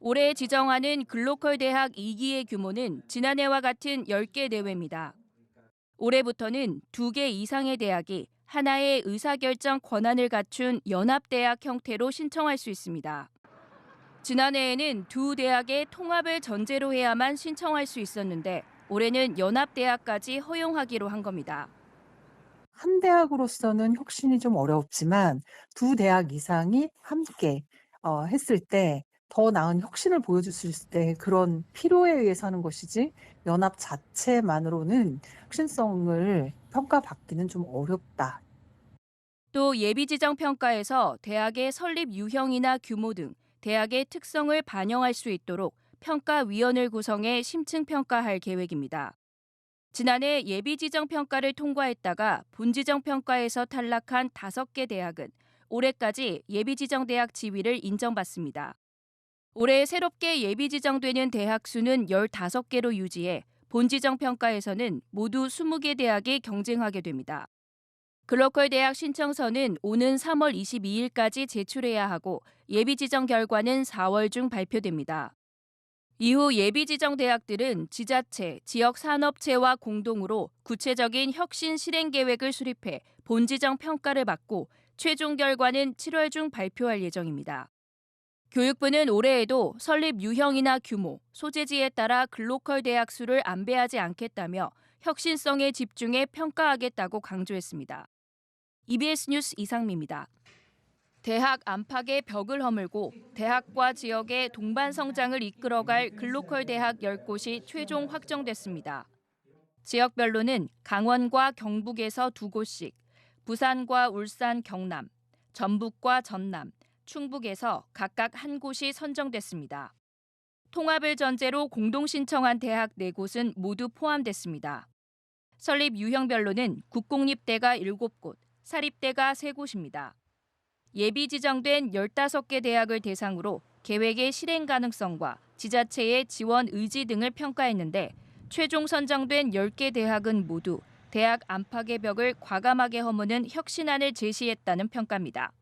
올해 지정하는 글로컬 대학 2기의 규모는 지난해와 같은 10개 대회입니다. 올해부터는 2개 이상의 대학이 하나의 의사결정 권한을 갖춘 연합대학 형태로 신청할 수 있습니다. 지난해에는 두 대학의 통합을 전제로 해야만 신청할 수 있었는데 올해는 연합대학까지 허용하기로 한 겁니다. 한 대학으로서는 혁신이 좀 어렵지만 두 대학 이상이 함께 했을 때 더 나은 혁신을 보여줄 수 있을 때 그런 필요에 의해서 하는 것이지 연합 자체만으로는 혁신성을 평가받기는 좀 어렵다. 또 예비지정평가에서 대학의 설립 유형이나 규모 등 대학의 특성을 반영할 수 있도록 평가위원을 구성해 심층평가할 계획입니다. 지난해 예비지정평가를 통과했다가 본지정평가에서 탈락한 5개 대학은 올해까지 예비지정대학 지위를 인정받습니다. 올해 새롭게 예비지정되는 대학 수는 15개로 유지해 본지정평가에서는 모두 20개 대학이 경쟁하게 됩니다. 글로컬 대학 신청서는 오는 3월 22일까지 제출해야 하고 예비지정 결과는 4월 중 발표됩니다. 이후 예비지정 대학들은 지자체, 지역 산업체와 공동으로 구체적인 혁신 실행 계획을 수립해 본지정 평가를 받고 최종 결과는 7월 중 발표할 예정입니다. 교육부는 올해에도 설립 유형이나 규모, 소재지에 따라 글로컬 대학 수를 안배하지 않겠다며 혁신성에 집중해 평가하겠다고 강조했습니다. EBS 뉴스 이상미입니다. 대학 안팎의 벽을 허물고 대학과 지역의 동반 성장을 이끌어갈 글로컬 대학 10곳이 최종 확정됐습니다. 지역별로는 강원과 경북에서 2곳씩, 부산과 울산, 경남, 전북과 전남, 충북에서 각각 1곳이 선정됐습니다. 통합을 전제로 공동 신청한 대학 4곳은 모두 포함됐습니다. 설립 유형별로는 국공립대가 7곳, 사립대가 3곳입니다. 예비 지정된 15개 대학을 대상으로 계획의 실행 가능성과 지자체의 지원 의지 등을 평가했는데 최종 선정된 10개 대학은 모두 대학 안팎의 벽을 과감하게 허무는 혁신안을 제시했다는 평가입니다.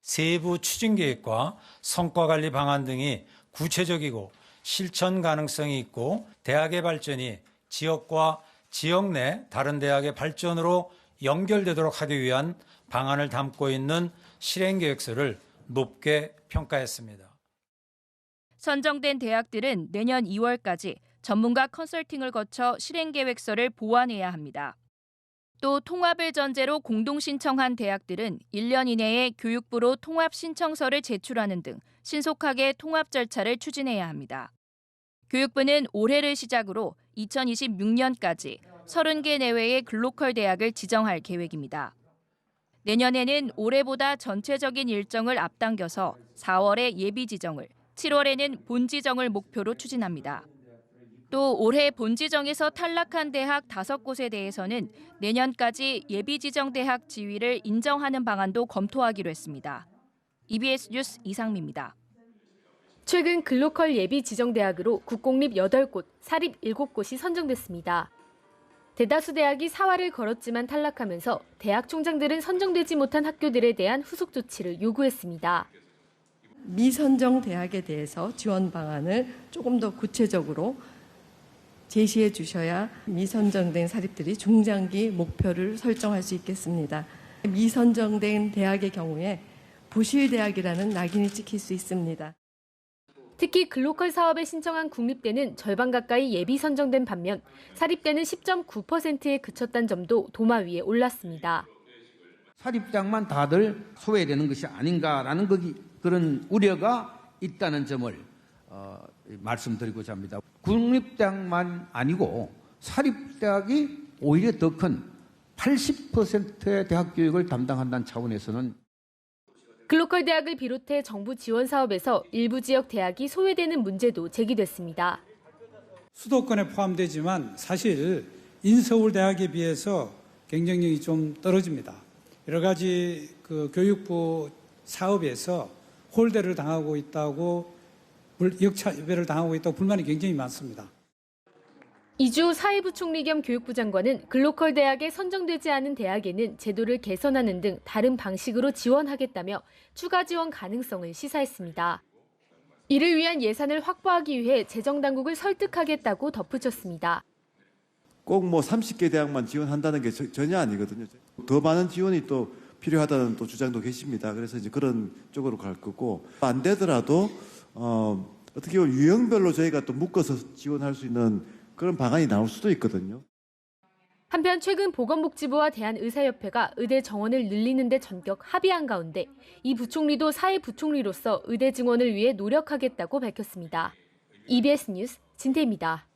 세부 추진 계획과 성과 관리 방안 등이 구체적이고 실천 가능성이 있고 대학의 발전이 지역과 지역 내 다른 대학의 발전으로 연결되도록 하기 위한 방안을 담고 있는 실행 계획서를 높게 평가했습니다. 선정된 대학들은 내년 2월까지 전문가 컨설팅을 거쳐 실행 계획서를 보완해야 합니다. 또 통합을 전제로 공동 신청한 대학들은 1년 이내에 교육부로 통합 신청서를 제출하는 등 신속하게 통합 절차를 추진해야 합니다. 교육부는 올해를 시작으로 2026년까지 30개 내외의 글로컬 대학을 지정할 계획입니다. 내년에는 올해보다 전체적인 일정을 앞당겨서 4월에 예비 지정을, 7월에는 본 지정을 목표로 추진합니다. 또 올해 본 지정에서 탈락한 대학 5곳에 대해서는 내년까지 예비 지정 대학 지위를 인정하는 방안도 검토하기로 했습니다. EBS 뉴스 이상미입니다. 최근 글로컬 예비 지정대학으로 국공립 8곳, 사립 7곳이 선정됐습니다. 대다수 대학이 사활을 걸었지만 탈락하면서 대학 총장들은 선정되지 못한 학교들에 대한 후속 조치를 요구했습니다. 미선정 대학에 대해서 지원 방안을 조금 더 구체적으로 제시해 주셔야 미선정된 사립들이 중장기 목표를 설정할 수 있겠습니다. 미선정된 대학의 경우에 부실대학이라는 낙인이 찍힐 수 있습니다. 특히 글로컬 사업에 신청한 국립대는 절반 가까이 예비 선정된 반면 사립대는 10.9%에 그쳤다는 점도 도마 위에 올랐습니다. 사립대학만 다들 소외되는 것이 아닌가라는 그런 우려가 있다는 점을 말씀드리고자 합니다. 국립대학만 아니고 사립대학이 오히려 더 큰 80%의 대학 교육을 담당한다는 차원에서는 글로컬 대학을 비롯해 정부 지원 사업에서 일부 지역 대학이 소외되는 문제도 제기됐습니다. 수도권에 포함되지만 사실 인서울 대학에 비해서 경쟁력이 좀 떨어집니다. 여러 가지 교육부 사업에서 홀대를 당하고 있다고 역차별을 당하고 있다고 불만이 굉장히 많습니다. 이주호 사회부 총리 겸 교육부 장관은 글로컬 대학에 선정되지 않은 대학에는 제도를 개선하는 등 다른 방식으로 지원하겠다며 추가 지원 가능성을 시사했습니다. 이를 위한 예산을 확보하기 위해 재정당국을 설득하겠다고 덧붙였습니다. 꼭 뭐 30개 대학만 지원한다는 게 전혀 아니거든요. 더 많은 지원이 또 필요하다는 또 주장도 계십니다. 그래서 이제 그런 쪽으로 갈 거고, 안 되더라도 어떻게 보면 유형별로 저희가 또 묶어서 지원할 수 있는 그런 방안이 나올 수도 있거든요. 한편 최근 보건복지부와 대한의사협회가 의대 정원을 늘리는 데 전격 합의한 가운데 이 부총리도 사회부총리로서 의대 증원을 위해 노력하겠다고 밝혔습니다. EBS 뉴스 진태입니다.